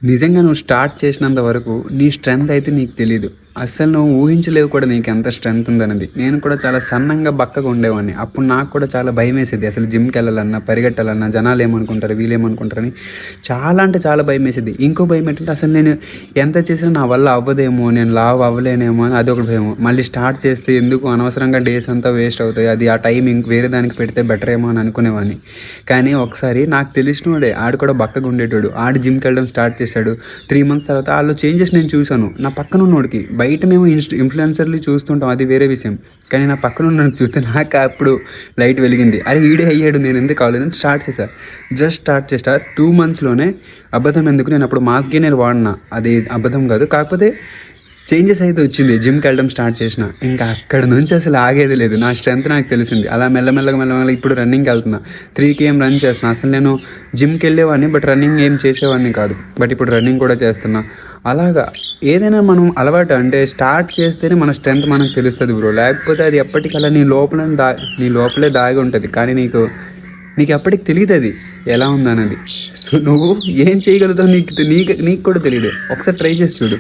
నిజంగా నువ్వు స్టార్ట్ చేసినంత వరకు నీ స్ట్రెంత్ అయితే నీకు తెలీదు. అస్సలు నువ్వు ఊహించలేవు కూడా నీకు ఎంత స్ట్రెంత్ ఉందనేది. నేను కూడా చాలా సన్నంగా, బక్కగా ఉండేవాడిని. అప్పుడు నాకు కూడా చాలా భయమేసేది. అసలు జిమ్‌కెళ్ళాలన్నా, పరిగెట్టాలన్నా జనాలేమనుకుంటారు, వీళ్ళేమనుకుంటారని చాలా అంటే చాలా భయమేసేది. ఇంకో భయం ఏంటంటే అసలు నేను ఎంత చేసినా నా వల్ల అవ్వదేమో, నేను లావు అవ్వలేనేమో అని అదొక భయము. మళ్ళీ స్టార్ట్ చేస్తే ఎందుకు అనవసరంగా డేస్ అంతా వేస్ట్ అవుతాయి. అది ఆ టైం వేరే దానికి పెడితే బెటర్ ఏమో అని అనుకునేవాడిని. కానీ ఒకసారి నాకు తెలిసినోడే ఆడు కూడా బక్కగా ఉండేటోడు. ఆడు జిమ్‌కెళ్ళడం స్టార్ట్ చేశాడు. 3 మంత్స్ తర్వాత ఆళ్ళో చేంజెస్ నేను చూశాను. నా పక్కన ఉన్నోడికి. బయట మేము ఇన్‌ఫ్లుయెన్సర్‌లు చూస్తుంటాం, అది వేరే విషయం. కానీ నా పక్కన ఉన్నోడిని చూస్తే నాకు అప్పుడు లైట్ వెలిగింది. అరే ఈడే అయ్యాడు, నేను ఎందుకు అవ్వలేదని స్టార్ట్ చేశా. స్టార్ట్ చేశా. 2 మంత్స్‌లోనే అబద్ధం ఎందుకు, నేను అప్పుడు మాస్ గెయినర్ వాడినా. అది అబద్ధం కాదు. కాకపోతే చేంజెస్ అయితే వచ్చింది. జిమ్‌కెళ్ళడం స్టార్ట్ చేసిన. ఇంకా అక్కడి నుంచి అసలు ఆగేది లేదు. నా స్ట్రెంత్ నాకు తెలిసింది. అలా మెల్లమెల్లగా ఇప్పుడు రన్నింగ్‌కెళ్తున్నా. 3 కేఎం రన్ చేస్తున్నా. అసలు నేను జిమ్‌కెళ్ళేవాడిని, బట్ రన్నింగ్ ఏం చేసేవాడిని కాదు. బట్ ఇప్పుడు రన్నింగ్ కూడా చేస్తున్నా. అలాగా ఏదైనా మనం అలవాటు అంటే స్టార్ట్ చేస్తేనే మన స్ట్రెంత్ మనకు తెలుస్తుంది బ్రో. లేకపోతే అది ఎప్పటికలా నీ లోపలే దాగి ఉంటుంది. కానీ నీకు ఎప్పటికి తెలియదు అది ఎలా ఉందన్నది. సో నువ్వు ఏం చేయగలుగుతావు నీకు కూడా తెలియదు. ఒకసారి ట్రై చేసి చూడు.